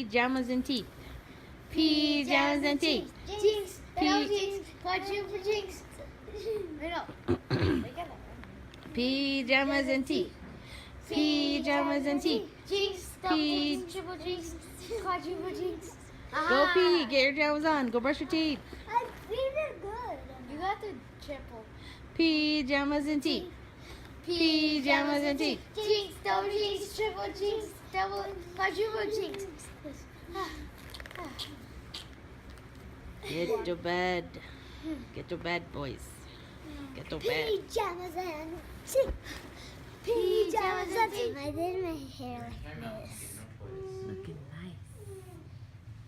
Pajamas and teeth. Pajamas and teeth. Jinx, double jinx, quadruple jinx. Pajamas and teeth. Pajamas and teeth. Jinx, double jinx, triple jinx, quadruple jinx. Go pee. Get your pajamas on. Go brush your teeth. We did good. You got the triple. Pajamas and teeth. Pajamas and teeth. Jinx, double jinx, triple jinx, double quadruple jinx. Get to bed. Get to bed, boys. Get to bed. Pajamas and teeth. Pajamas and teeth. I did my hair like this. Looking nice.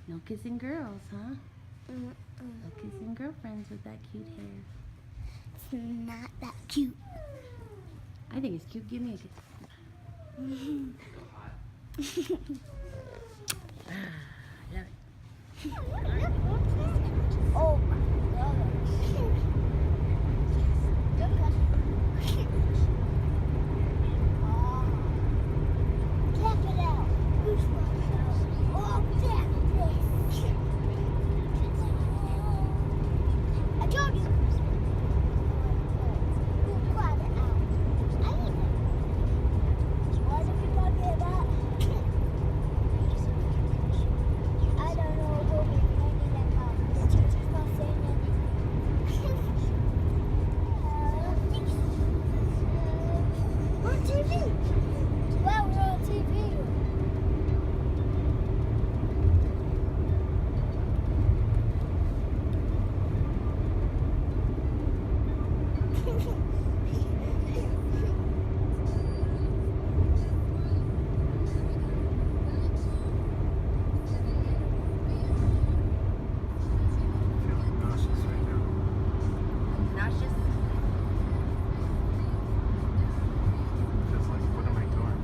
No kissing girls, huh? No kissing girlfriends with that cute hair. It's not that cute. I think it's cute. Give me a kiss. Love it. Oh my gosh. Tap it out. Push myself. Oh, tap this. I told you. Clap it out. I need it. Why did you not get that? I don't know who will be making that call. The teacher's not saying anything. We're on TV. Well, we're on TV. Feeling nauseous right now. Nauseous. Feels like, what am I doing?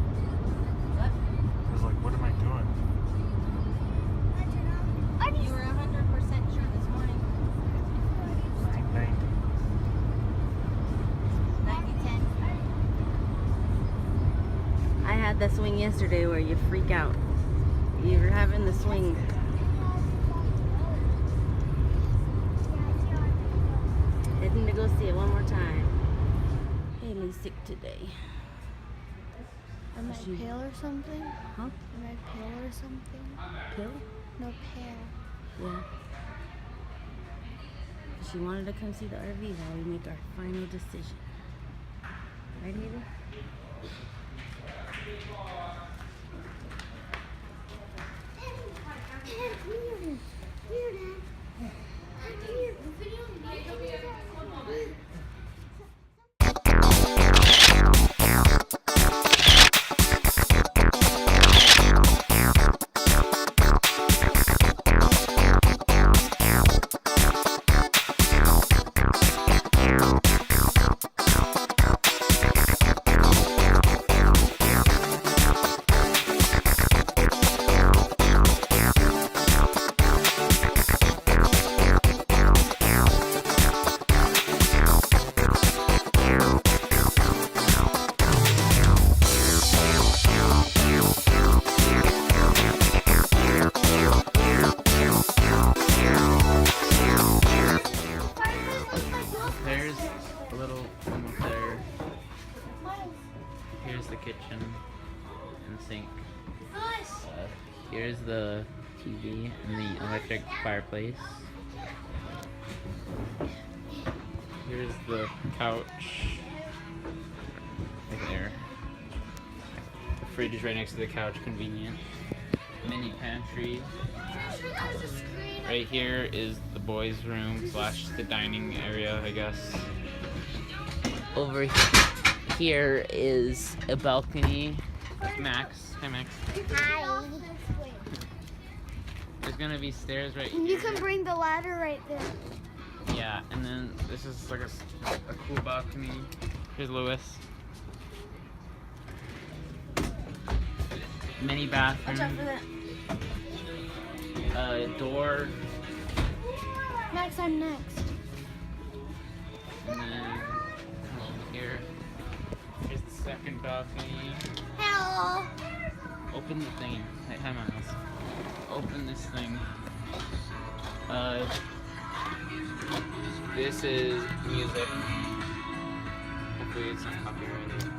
What? Feels like, what am I doing? You were 100% sure this morning. I think 90. 90-10. I had the swing yesterday where you freak out. You were having the swing. Heading to go see it one more time. Haley's sick today. Am I She- pale or something? Huh? Am I pale or something? Pill? No, pale. Yeah. She wanted to come see the RV while we make our final decision. Right, Haley? There's a little room up there. Here's the kitchen and sink. Here's the TV and the electric fireplace. Here's the couch. Right there. The fridge is right next to the couch, convenient. Mini pantry. Right here is the boys' room slash the dining area, I guess. Over here is a balcony with Max. Hi, Max. Hi. There's gonna be stairs right here. You can bring the ladder right there. Yeah, and then this is like a cool balcony. Here's Lewis. Mini bathroom. Watch out for that. Door. Max, I'm next. And then here. Here's the second balcony. Hello. Open the thing. Hi, Miles. open this thing. This is music. Hopefully it's not copyrighted.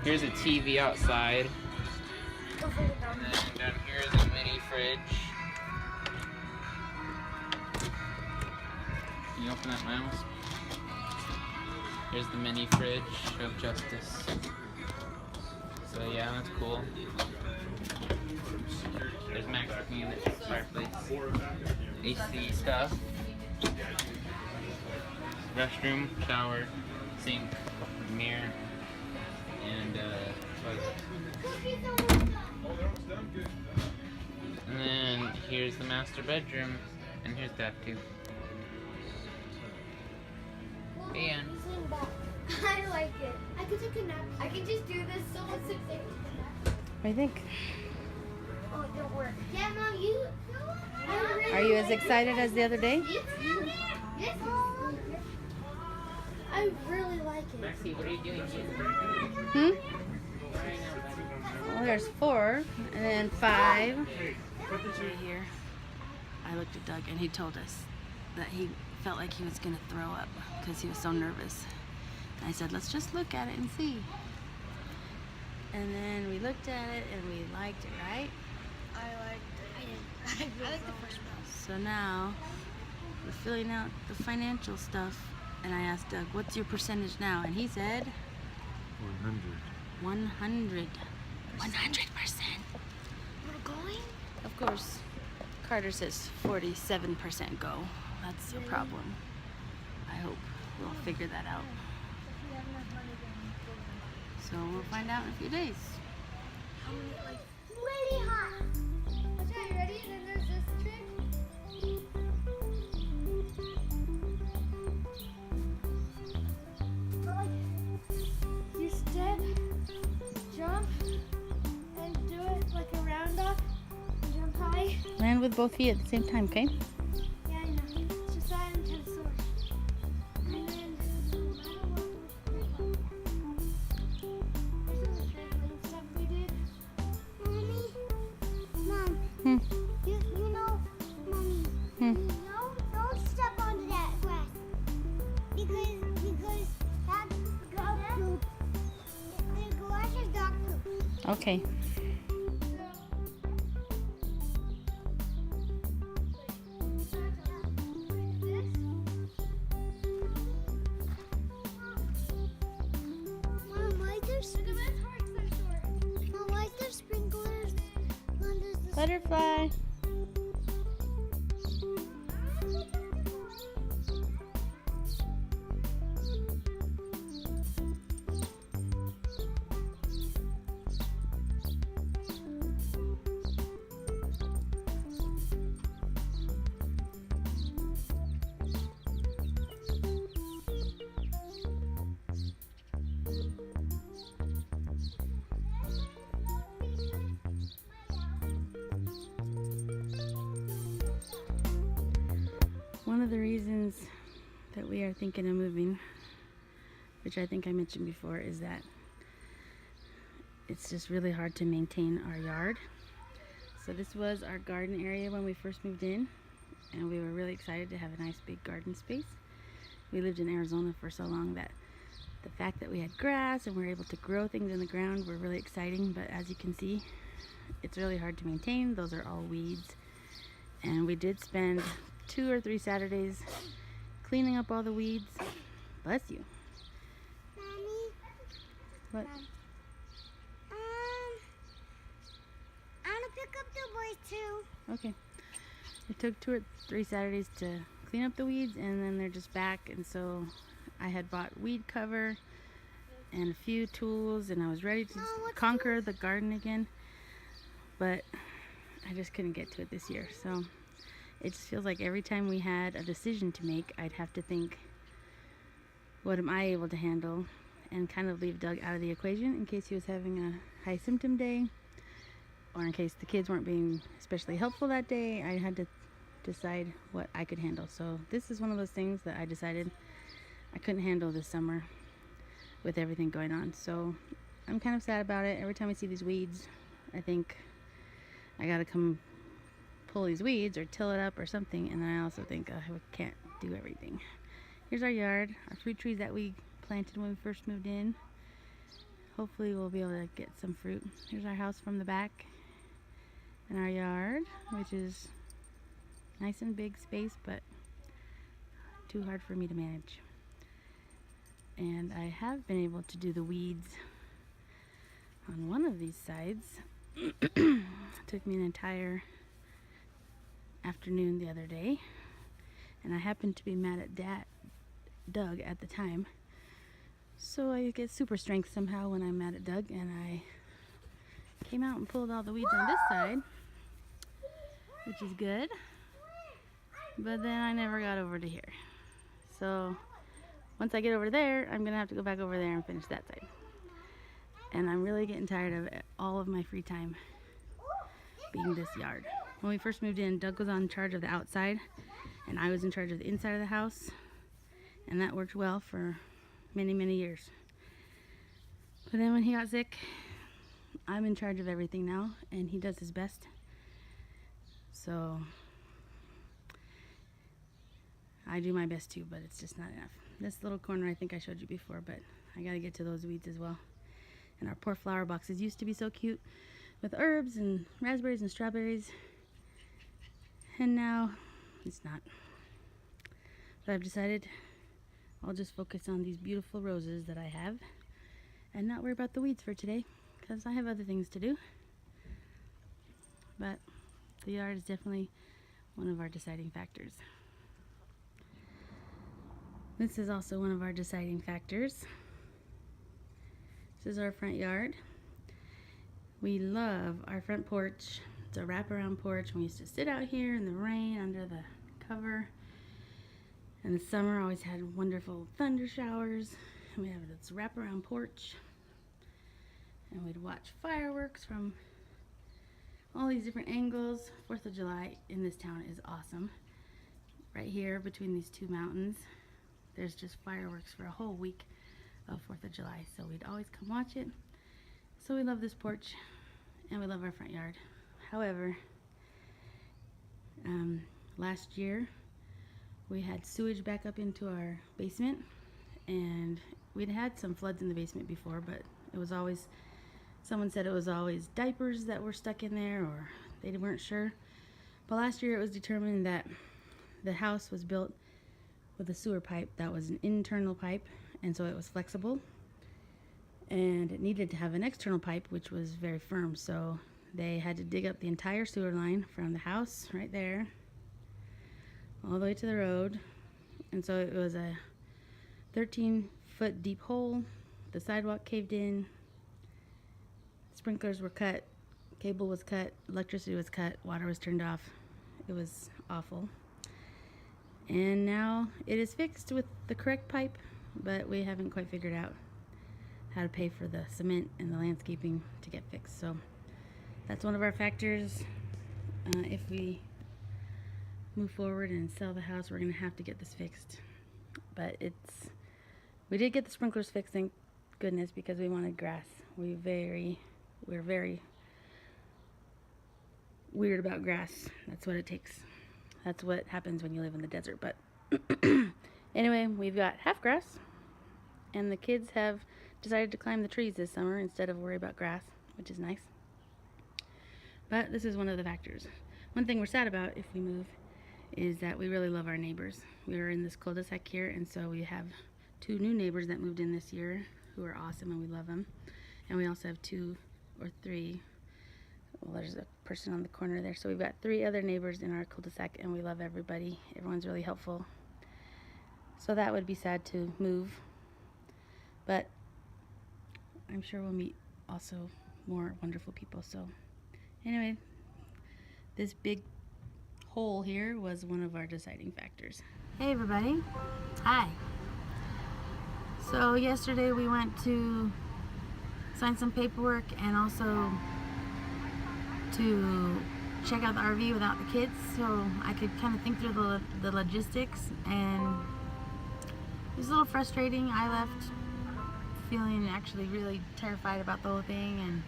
Here's a TV outside. And then down here is a mini fridge. Can you open that mouse? Here's the mini fridge of justice. So yeah, that's cool. There's Max looking at the fireplace. AC stuff. Restroom, shower, sink, mirror, and toilet. And then here's the master bedroom, and here's that too. And I like it. I could take a nap. I can just do this so much. What do you think? Oh, it don't work. Yeah, Mom, you. Are you as excited as the other day? Yes. I really like it. Maxie, what are you doing here? Well, there's 4 and then 5. Right here. I looked at Doug and he told us that he felt like he was going to throw up because he was so nervous. And I said, let's just look at it and see. And then we looked at it and we liked it, right? I liked it. I like the first one. So now we're filling out the financial stuff. And I asked Doug, what's your percentage now? And he said 100. 100%. We're going? Of course, Carter says 47% go. That's a problem. I hope we'll figure that out. So we'll find out in a few days. How many, like, really hot. Okay, you ready? Then there's this trick. But like, you step, jump, and do it like a round off, and jump high. Land with both feet at the same time, okay? Yeah, I know. It's just that I'm kind of sore. And then, stuff we did. Mommy, Mom, you know, Mommy, don't step onto that grass because that's dog poop. The grass is dog poop. Okay. Butterfly. One of the reasons that we are thinking of moving, which I think I mentioned before, is that it's just really hard to maintain our yard. So this was our garden area when we first moved in, and we were really excited to have a nice big garden space. We lived in Arizona for so long that the fact that we had grass and we were able to grow things in the ground were really exciting, but as you can see, it's really hard to maintain. Those are all weeds, and we did spend 2 or 3 Saturdays cleaning up all the weeds. Bless you. Mommy, What? I want to pick up the boys too. Okay. It took 2 or 3 Saturdays to clean up the weeds, and then they're just back. And so I had bought weed cover and a few tools, and I was ready to conquer the garden again. But I just couldn't get to it this year. So it just feels like every time we had a decision to make, I'd have to think, what am I able to handle? And kind of leave Doug out of the equation in case he was having a high symptom day, or in case the kids weren't being especially helpful that day. I had to decide what I could handle. So this is one of those things that I decided I couldn't handle this summer with everything going on. So I'm kind of sad about it. Every time I see these weeds, I think I gotta come pull these weeds or till it up or something, and then I also think I can't do everything. Here's our yard, our fruit trees that we planted when we first moved in. Hopefully we'll be able to get some fruit. Here's our house from the back, and our yard, which is nice and big space, but too hard for me to manage. And I have been able to do the weeds on one of these sides. Took me an entire afternoon the other day, and I happened to be mad at Doug at the time, so I get super strength somehow when I'm mad at Doug, and I came out and pulled all the weeds on this side, which is good, but then I never got over to here. So once I get over there, I'm gonna have to go back over there and finish that side. And I'm really getting tired of all of my free time being this yard. When we first moved in, Doug was in charge of the outside, and I was in charge of the inside of the house, and that worked well for many, many years. But then when he got sick, I'm in charge of everything now, and he does his best. So I do my best too, but it's just not enough. This little corner I think I showed you before, but I gotta get to those weeds as well. And our poor flower boxes used to be so cute with herbs and raspberries and strawberries, and now it's not. But I've decided I'll just focus on these beautiful roses that I have and not worry about the weeds for today, because I have other things to do. But the yard is definitely one of our deciding factors. This is also one of our deciding factors. This is our front yard. We love our front porch. It's a wraparound porch. We used to sit out here in the rain under the cover. And the summer always had wonderful thunder showers. And we have this wraparound porch. And we'd watch fireworks from all these different angles. 4th of July in this town is awesome. Right here between these two mountains, there's just fireworks for a whole week of 4th of July, so we'd always come watch it. So we love this porch, and we love our front yard. However, last year we had sewage back up into our basement, and we'd had some floods in the basement before, but it was always, someone said it was always diapers that were stuck in there, or they weren't sure. But last year it was determined that the house was built with a sewer pipe that was an internal pipe, and so it was flexible, and it needed to have an external pipe which was very firm, so they had to dig up the entire sewer line from the house right there all the way to the road. And so it was a 13-foot deep hole. The sidewalk caved in, sprinklers were cut, cable was cut, electricity was cut, water was turned off. It was awful. And now it is fixed with the correct pipe, but we haven't quite figured out how to pay for the cement and the landscaping to get fixed. So that's one of our factors. If we move forward and sell the house, we're gonna have to get this fixed. But we did get the sprinklers fixed, thank goodness, because we wanted grass. We're very weird about grass. That's what it takes. That's what happens when you live in the desert. But anyway, we've got half grass, and the kids have decided to climb the trees this summer instead of worry about grass, which is nice. But this is one of the factors. One thing we're sad about if we move is that we really love our neighbors. We are in this cul-de-sac here, and so we have 2 new neighbors that moved in this year who are awesome, and we love them. And we also have 2 or 3, well, there's a person on the corner there, so we've got 3 other neighbors in our cul-de-sac, and we love everybody. Everyone's really helpful. So that would be sad to move, but I'm sure we'll meet also more wonderful people. So anyway, this big hole here was one of our deciding factors. Hey everybody, hi. So yesterday we went to sign some paperwork and also to check out the RV without the kids, so I could kind of think through the logistics, and it was a little frustrating. I left feeling actually really terrified about the whole thing, and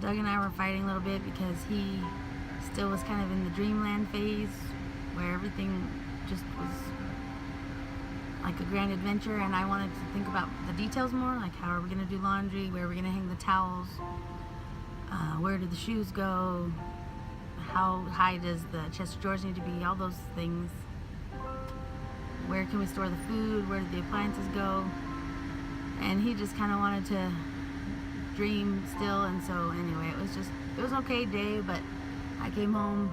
Doug and I were fighting a little bit because he still was kind of in the dreamland phase where everything just was like a grand adventure, and I wanted to think about the details more, like how are we going to do laundry, where are we going to hang the towels, where do the shoes go, how high does the chest of drawers need to be, all those things. Where can we store the food, where do the appliances go? And he just kind of wanted to dream still, and so anyway, it was an okay day, but I came home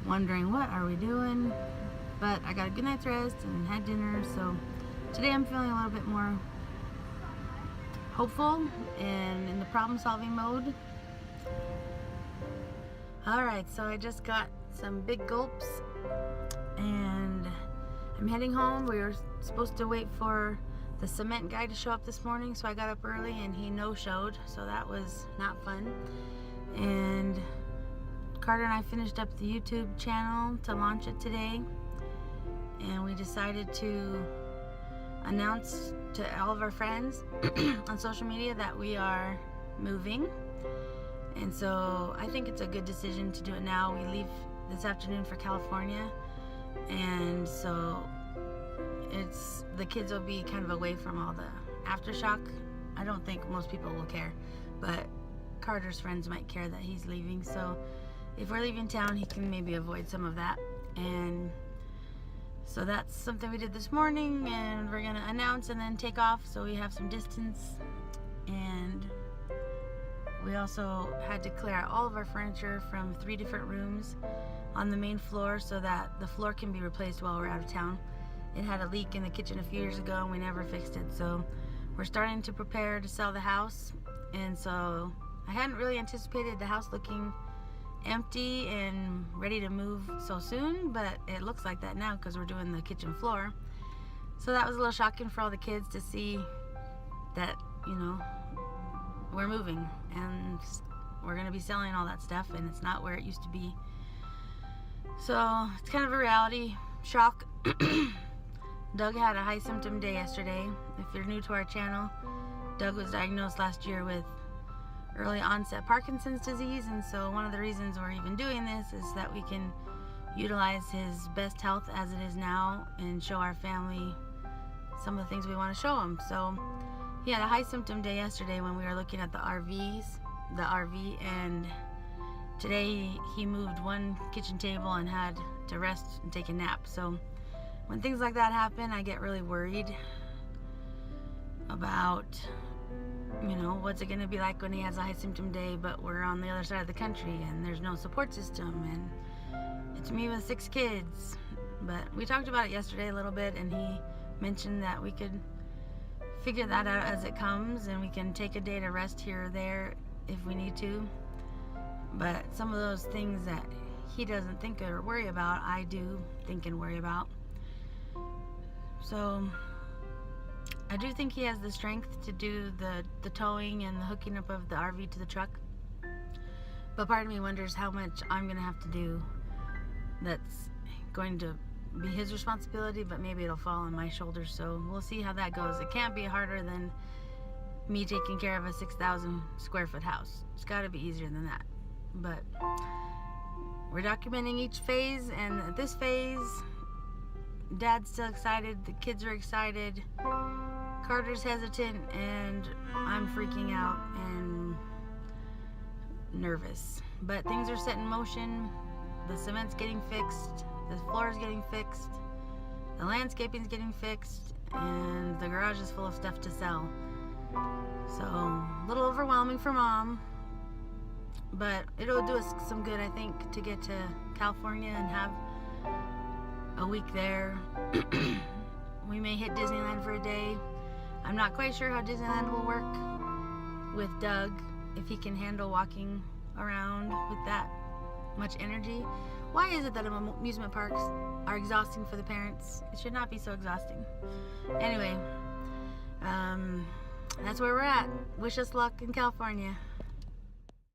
wondering what are we doing, but I got a good night's rest and had dinner, so today I'm feeling a little bit more hopeful and in the problem solving mode. Alright, so I just got some big gulps and I'm heading home. We were supposed to wait for the cement guy to show up this morning, so I got up early and he no-showed, so that was not fun. And Carter and I finished up the YouTube channel to launch it today, and we decided to announce to all of our friends on social media that we are moving. And so I think it's a good decision to do it now. We leave this afternoon for California, and so the kids will be kind of away from all the aftershock. I don't think most people will care, but Carter's friends might care that he's leaving, so if we're leaving town he can maybe avoid some of that. And so that's something we did this morning, and we're gonna announce and then take off so we have some distance. And we also had to clear out all of our furniture from 3 different rooms on the main floor so that the floor can be replaced while we're out of town. It had a leak in the kitchen a few years ago and we never fixed it, so we're starting to prepare to sell the house. And so I hadn't really anticipated the house looking empty and ready to move so soon, but it looks like that now because we're doing the kitchen floor. So that was a little shocking for all the kids to see that, you know, we're moving and we're gonna be selling all that stuff and it's not where it used to be. So it's kind of a reality shock. Doug had a high symptom day yesterday. If you're new to our channel, Doug was diagnosed last year with early onset Parkinson's disease, and so one of the reasons we're even doing this is that we can utilize his best health as it is now and show our family some of the things we want to show him. So he had a high symptom day yesterday when we were looking at the RV, and today he moved one kitchen table and had to rest and take a nap. So when things like that happen, I get really worried about, you know, what's it going to be like when he has a high symptom day, but we're on the other side of the country and there's no support system, and it's me with 6 kids. But we talked about it yesterday a little bit, and he mentioned that we could figure that out as it comes, and we can take a day to rest here or there if we need to. But some of those things that he doesn't think or worry about, I do think and worry about. So I do think he has the strength to do the towing and the hooking up of the RV to the truck. But part of me wonders how much I'm going to have to do that's going to be his responsibility, but maybe it'll fall on my shoulders. So we'll see how that goes. It can't be harder than me taking care of a 6,000 square foot house. It's got to be easier than that. But we're documenting each phase, and at this phase, Dad's still excited, the kids are excited, Carter's hesitant, and I'm freaking out and nervous. But things are set in motion. The cement's getting fixed, the floor's getting fixed, the landscaping's getting fixed, and the garage is full of stuff to sell. So a little overwhelming for Mom, but it'll do us some good, I think, to get to California and have a week there. We may hit Disneyland for a day. I'm not quite sure how Disneyland will work with Doug, if he can handle walking around with that much energy. Why is it that amusement parks are exhausting for the parents? It should not be so exhausting. Anyway, that's where we're at. Wish us luck in California.